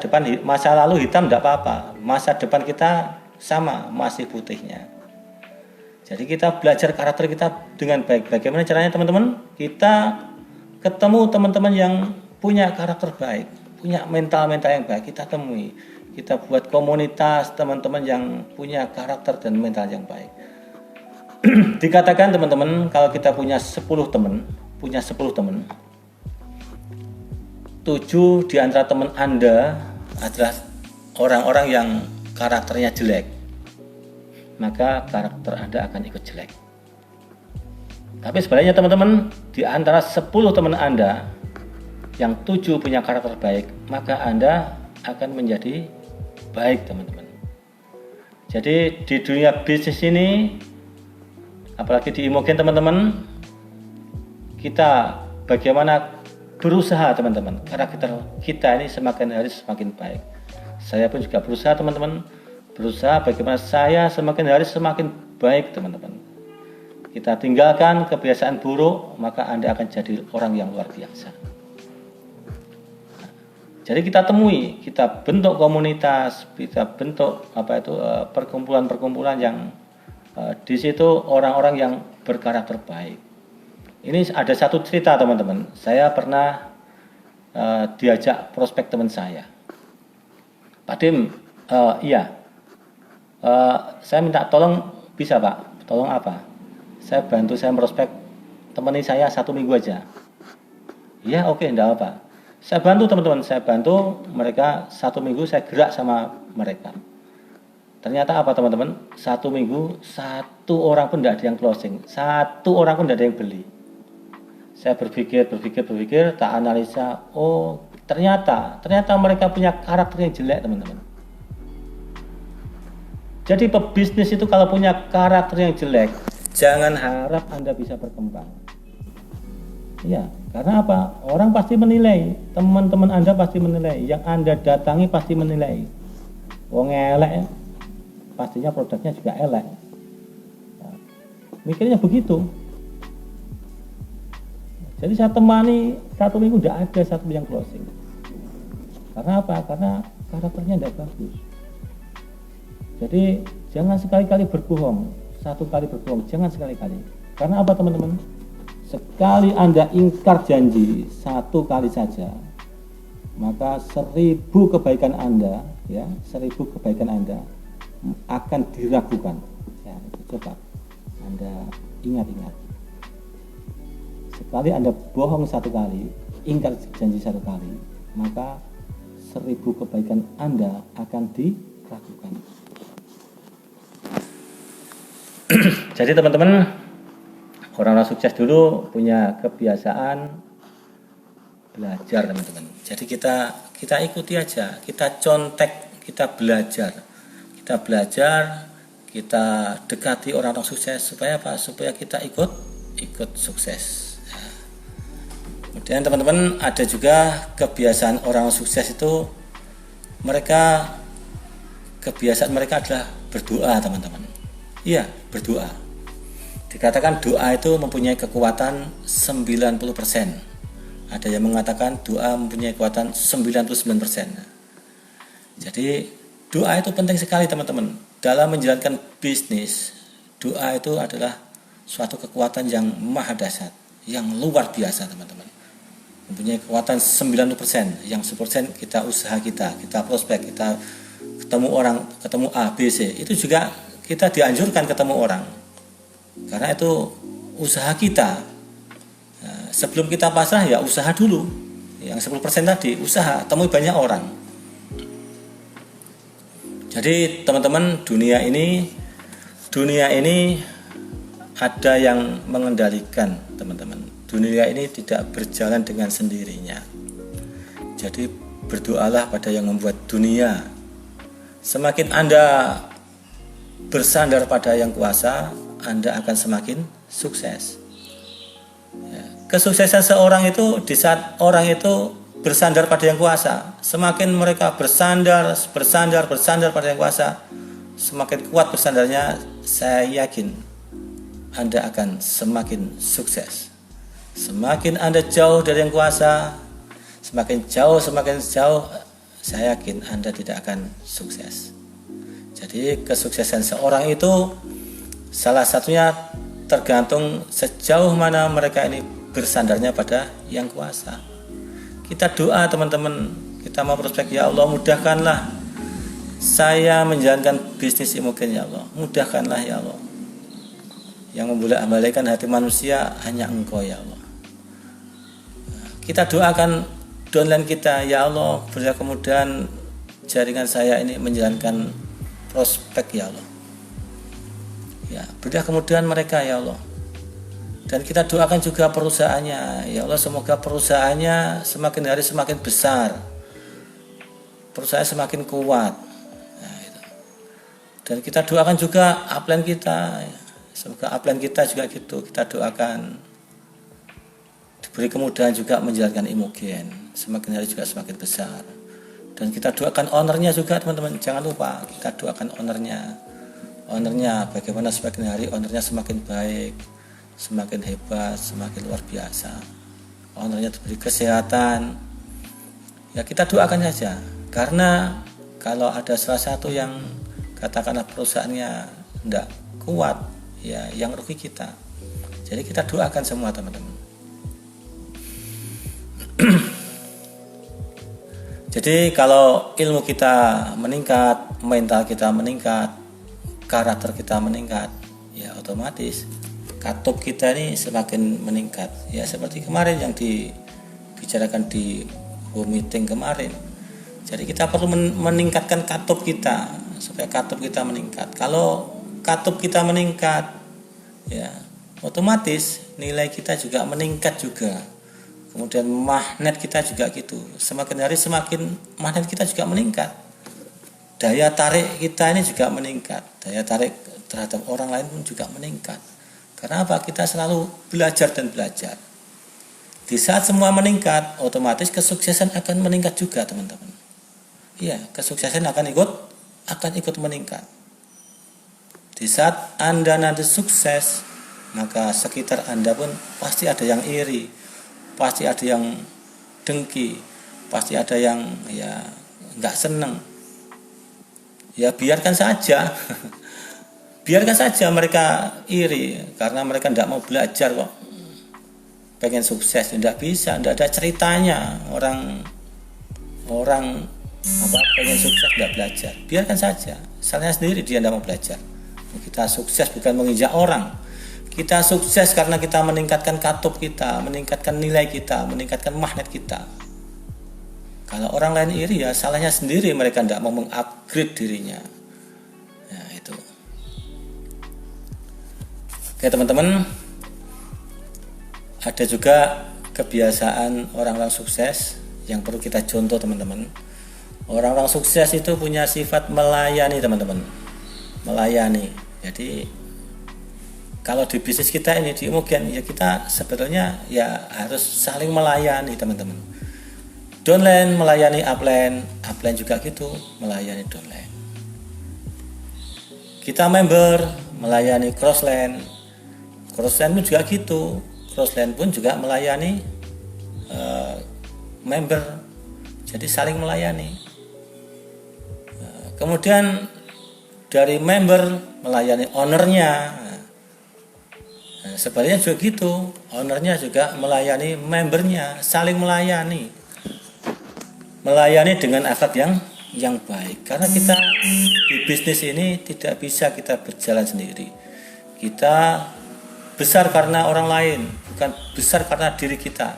lalu hitam tidak apa-apa, masa depan kita sama masih putihnya. Jadi kita belajar karakter kita dengan baik. Bagaimana caranya teman-teman? Kita ketemu teman-teman yang punya karakter baik, punya mental yang baik, kita temui. Kita buat komunitas teman-teman yang punya karakter dan mental yang baik. Dikatakan teman-teman, kalau kita punya 10 teman, 7 di antara teman Anda adalah orang-orang yang karakternya jelek, maka karakter Anda akan ikut jelek. Tapi sebaliknya teman-teman, di antara 10 teman Anda yang 7 punya karakter baik, maka Anda akan menjadi baik, teman-teman. Jadi di dunia bisnis ini, apalagi di Imogen teman-teman, kita bagaimana berusaha teman-teman, karakter kita ini semakin hari semakin baik. Saya pun juga berusaha teman-teman, bagaimana saya semakin hari semakin baik teman-teman. Kita tinggalkan kebiasaan buruk, maka Anda akan jadi orang yang luar biasa. Jadi kita temui, kita bentuk komunitas, kita bentuk perkumpulan-perkumpulan yang di situ orang-orang yang berkarakter baik. Ini ada satu cerita teman-teman. Saya pernah diajak prospek teman saya. Pak Dim, saya minta tolong, bisa Pak? Tolong apa? Saya bantu saya prospek teman saya 1 minggu aja. Iya, oke, enggak apa. Saya bantu teman-teman, saya bantu mereka 1 minggu, saya gerak sama mereka. Ternyata apa teman-teman? 1 minggu, 1 orang pun tidak ada yang closing, 1 orang pun tidak ada yang beli. Saya berpikir, tak analisa, oh ternyata mereka punya karakter yang jelek teman-teman. Jadi pebisnis itu kalau punya karakter yang jelek, jangan harap Anda bisa berkembang. Ya, karena apa? Orang pasti menilai, teman-teman Anda pasti menilai, yang Anda datangi pasti menilai. Wong elek, pastinya produknya juga elek. Nah, mikirnya begitu. Jadi saya temani 1 minggu tidak ada 1 yang closing. Karena apa? Karena karakternya tidak bagus. Jadi jangan sekali-kali berbohong. 1 kali berbohong, jangan sekali-kali. Karena apa teman-teman? Sekali Anda ingkar janji 1 kali saja, maka 1000 kebaikan Anda, ya 1000 kebaikan Anda akan diragukan. Ya, itu coba Anda ingat-ingat. Sekali Anda bohong 1 kali, ingkar janji 1 kali, maka 1000 kebaikan Anda akan diragukan. Jadi teman-teman, orang-orang sukses dulu punya kebiasaan belajar teman-teman. Jadi kita ikuti aja, kita contek, kita belajar, kita dekati orang-orang sukses supaya apa? Supaya kita ikut sukses. Kemudian teman-teman, ada juga kebiasaan orang sukses itu, kebiasaan mereka adalah berdoa teman-teman. Iya, berdoa. Dikatakan doa itu mempunyai kekuatan 90%. Ada yang mengatakan doa mempunyai kekuatan 99%. Jadi doa itu penting sekali teman-teman. Dalam menjalankan bisnis, doa itu adalah suatu kekuatan yang maha dahsyat, yang luar biasa teman-teman. Mempunyai kekuatan 90%, yang 10% kita usaha kita prospek, kita ketemu orang, ketemu A, B, C. Itu juga kita dianjurkan ketemu orang. Karena itu usaha kita. Nah, sebelum kita pasrah ya usaha dulu. Yang 10% tadi usaha, temui banyak orang. Jadi teman-teman, dunia ini ada yang mengendalikan teman-teman. Dunia ini tidak berjalan dengan sendirinya. Jadi berdoalah pada yang membuat dunia. Semakin Anda bersandar pada yang kuasa, Anda akan semakin sukses. Ya, kesuksesan seorang itu di saat orang itu bersandar pada yang kuasa. Semakin mereka bersandar pada yang kuasa, semakin kuat bersandarnya, saya yakin Anda akan semakin sukses. Semakin Anda jauh dari yang kuasa, semakin jauh, saya yakin Anda tidak akan sukses. Jadi kesuksesan seorang itu salah satunya tergantung sejauh mana mereka ini bersandarnya pada yang kuasa. Kita doa teman-teman, kita mau prospek, ya Allah mudahkanlah saya menjalankan bisnis Imogen, ya Allah mudahkanlah ya Allah. Yang membolak-balikkan hati manusia hanya Engkau ya Allah. Kita doakan downline kita, ya Allah berilah kemudahan jaringan saya ini menjalankan prospek ya Allah. Ya, berilah kemudahan mereka ya Allah. Dan kita doakan juga perusahaannya, ya Allah semoga perusahaannya semakin hari semakin besar, perusahaan semakin kuat. Nah, itu. Dan kita doakan juga upline kita, semoga upline kita juga gitu, kita doakan diberi kemudahan juga menjalankan Imogen, semakin hari juga semakin besar. Dan kita doakan ownernya juga teman-teman, jangan lupa kita doakan ownernya bagaimana semakin hari ownernya semakin baik, semakin hebat, semakin luar biasa. Ownernya diberi kesehatan. Ya kita doakan saja. Karena kalau ada salah satu yang katakanlah perusahaannya tidak kuat, ya yang rugi kita. Jadi kita doakan semua teman-teman. Jadi kalau ilmu kita meningkat, mental kita meningkat, karakter kita meningkat, ya otomatis katup kita ini semakin meningkat. Ya seperti kemarin yang dibicarakan di home meeting kemarin. Jadi kita perlu meningkatkan katup kita supaya katup kita meningkat. Kalau katup kita meningkat, ya otomatis nilai kita juga meningkat juga. Kemudian magnet kita juga gitu. Semakin hari semakin magnet kita juga meningkat. Daya tarik kita ini juga meningkat. Daya tarik terhadap orang lain pun juga meningkat. Karena apa? Kita selalu belajar dan belajar. Di saat semua meningkat, otomatis kesuksesan akan meningkat juga, teman-teman. Iya, kesuksesan akan ikut meningkat. Di saat Anda nanti sukses, maka sekitar Anda pun pasti ada yang iri, pasti ada yang dengki, pasti ada yang ya nggak seneng. Ya biarkan saja. Biarkan saja mereka iri karena mereka tidak mau belajar kok. Pengen sukses tidak bisa, tidak ada ceritanya orang pengen sukses tidak belajar. Biarkan saja, salahnya sendiri dia tidak mau belajar. Kita sukses bukan menginjak orang. Kita sukses karena kita meningkatkan katup kita, meningkatkan nilai kita, meningkatkan magnet kita. Kalau orang lain iri ya salahnya sendiri, mereka tidak mau mengupgrade dirinya. Nah itu. Oke teman-teman, ada juga kebiasaan orang-orang sukses yang perlu kita contoh teman-teman. Orang-orang sukses itu punya sifat melayani teman-teman. Melayani. Jadi kalau di bisnis kita ini di Imogen ya kita sebetulnya ya harus saling melayani teman-teman. Downline melayani upline, upline juga gitu melayani downline. kita member melayani Crossland pun juga gitu. Crossland pun juga melayani member, jadi saling melayani. Kemudian dari member melayani ownernya. Sebaliknya juga gitu, ownernya juga melayani membernya, saling melayani dengan akhlak yang baik. Karena kita di bisnis ini tidak bisa kita berjalan sendiri. Kita besar karena orang lain, bukan besar karena diri kita.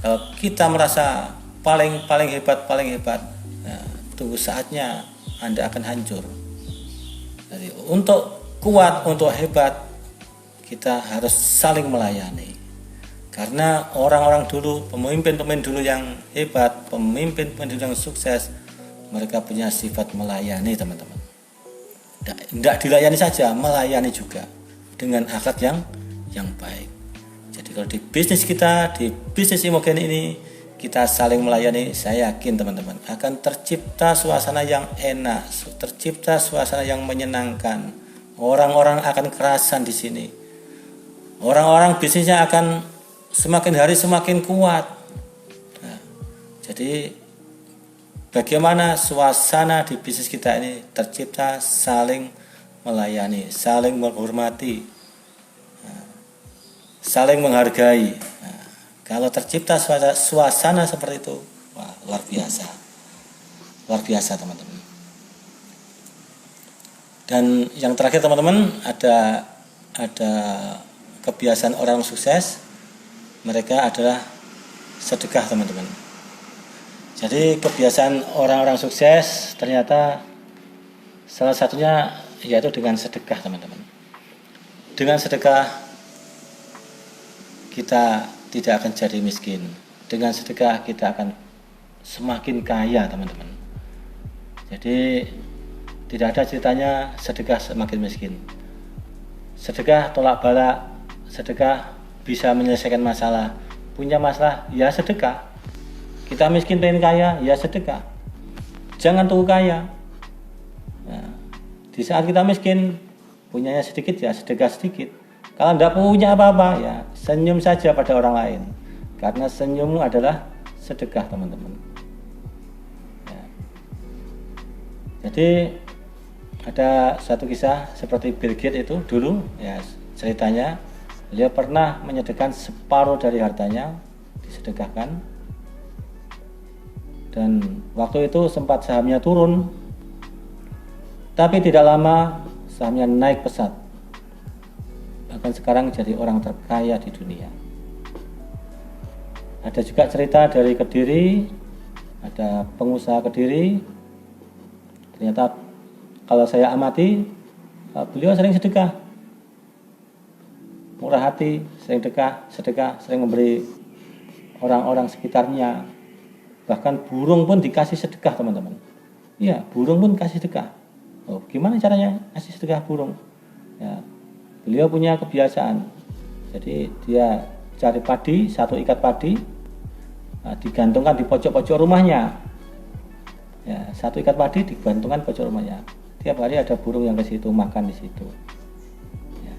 Kalau kita merasa paling hebat, nah, tunggu saatnya Anda akan hancur. Jadi untuk kuat, untuk hebat, kita harus saling melayani. Karena orang-orang dulu, pemimpin dulu yang hebat, pemimpin dulu yang sukses, mereka punya sifat melayani, teman-teman. Tidak dilayani saja, melayani juga dengan akhlak yang baik. Jadi kalau di bisnis kita, di bisnis Imogen ini, kita saling melayani, saya yakin teman-teman akan tercipta suasana yang enak, tercipta suasana yang menyenangkan. Orang-orang akan kerasan di sini. Orang-orang bisnisnya akan semakin hari semakin kuat. Nah, jadi bagaimana suasana di bisnis kita ini tercipta saling melayani, saling menghormati, saling menghargai. Nah, kalau tercipta suasana seperti itu, wah, luar biasa teman-teman. Dan yang terakhir teman-teman, ada kebiasaan orang sukses, mereka adalah sedekah teman-teman. Jadi kebiasaan orang-orang sukses ternyata salah satunya yaitu dengan sedekah teman-teman. Dengan sedekah kita tidak akan jadi miskin. Dengan sedekah kita akan semakin kaya teman-teman. Jadi tidak ada ceritanya sedekah semakin miskin. Sedekah tolak bala, sedekah bisa menyelesaikan masalah. Punya masalah, ya sedekah. Kita miskin pengen kaya, ya sedekah. Jangan tunggu kaya. Nah, di saat kita miskin, punyanya sedikit, ya sedekah sedikit. Kalau tidak punya apa-apa, ya senyum saja pada orang lain. Karena senyummu adalah sedekah teman-teman. Ya. Jadi ada satu kisah seperti Bill Gates itu dulu, ya ceritanya beliau pernah menyedekahkan separuh dari hartanya, disedekahkan, dan waktu itu sempat sahamnya turun, tapi tidak lama sahamnya naik pesat, bahkan sekarang jadi orang terkaya di dunia. Ada juga cerita dari Kediri, ada pengusaha Kediri, ternyata kalau saya amati, beliau sering sedekah, murah hati, sering sedekah, sering memberi orang-orang sekitarnya. Bahkan burung pun dikasih sedekah teman-teman. Iya, burung pun kasih sedekah. Oh, gimana caranya kasih sedekah burung? Ya, beliau punya kebiasaan. Jadi dia cari padi, satu ikat padi, digantungkan di pojok-pojok rumahnya. Ya, satu ikat padi digantungkan di pojok rumahnya. Tiap hari ada burung yang ke situ, makan di situ. Ya.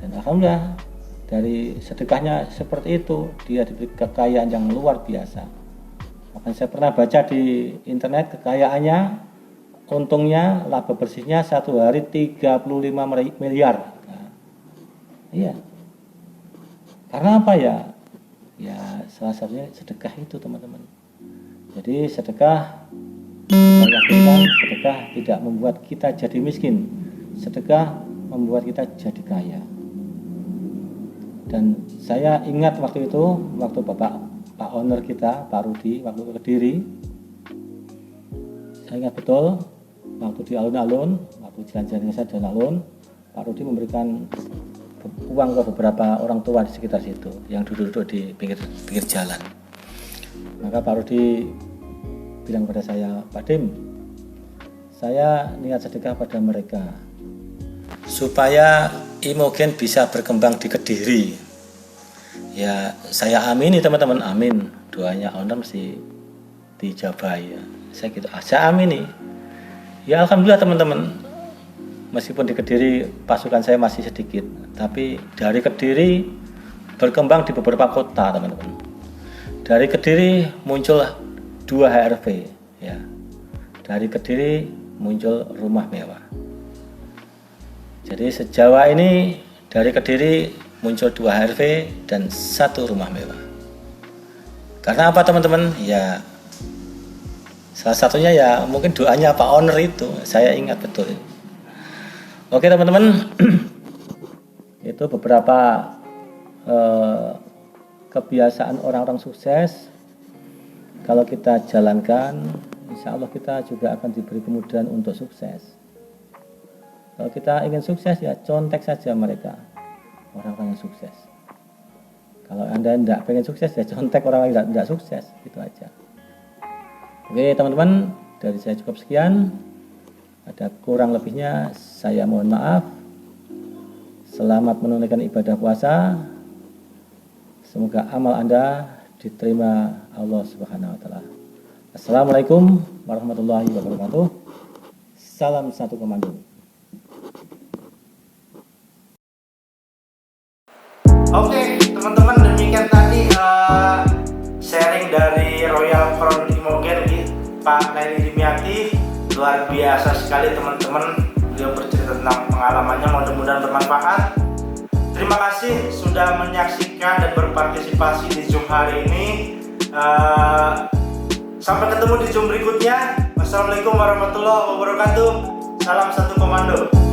Dan alhamdulillah dari sedekahnya seperti itu, dia diberi kekayaan yang luar biasa. Bahkan saya pernah baca di internet, kekayaannya, untungnya, laba bersihnya satu hari 35 miliar. Nah, iya. Karena apa ya? Ya salah satunya sedekah itu teman-teman. Jadi sedekah, saya yakinkan sedekah tidak membuat kita jadi miskin. Sedekah membuat kita jadi kaya. Dan saya ingat waktu itu, waktu Pak owner kita, Pak Rudi, waktu ke Kediri, saya ingat betul, waktu di alun-alun, waktu jalan-jalan saya di alun-alun, Pak Rudi memberikan uang ke beberapa orang tua di sekitar situ, yang duduk-duduk di pinggir jalan. Maka Pak Rudi bilang pada saya, Pak Dim, saya niat sedekah pada mereka supaya Imogen bisa berkembang di Kediri. Ya saya amini teman-teman, amin. Doanya owner mesti dijabai ya. Saya amini. Ya alhamdulillah teman-teman, meskipun di Kediri pasukan saya masih sedikit, tapi dari Kediri berkembang di beberapa kota, teman-teman. Dari Kediri muncul 2 HRV, ya. Dari Kediri muncul rumah mewah. Jadi sejawa ini dari Kediri muncul 2 HRV dan 1 rumah mewah. Karena apa, teman-teman? Ya, salah satunya ya mungkin doanya Pak Owner itu, saya ingat betul. Oke, teman-teman, itu beberapa kebiasaan orang-orang sukses. Kalau kita jalankan, insya Allah kita juga akan diberi kemudahan untuk sukses. Kalau kita ingin sukses, ya contek saja mereka, orang-orang yang sukses. Kalau Anda tidak pengen sukses, ya contek orang yang tidak sukses, itu aja. Oke, teman-teman, dari saya cukup sekian. Ada kurang lebihnya, saya mohon maaf. Selamat menunaikan ibadah puasa. Semoga amal Anda diterima Allah Subhanahu wa taala. Assalamualaikum warahmatullahi wabarakatuh. Salam satu komando. Oke, teman-teman, demikian tadi sharing dari Royal Crown Imogen Pak Neli Dimyati. Luar biasa sekali, teman-teman. Beliau bercerita tentang pengalamannya, mudah-mudahan bermanfaat. Terima kasih sudah menyaksikan dan berpartisipasi di Zoom hari ini. Sampai ketemu di Zoom berikutnya. Wassalamualaikum warahmatullahi wabarakatuh. Salam satu komando.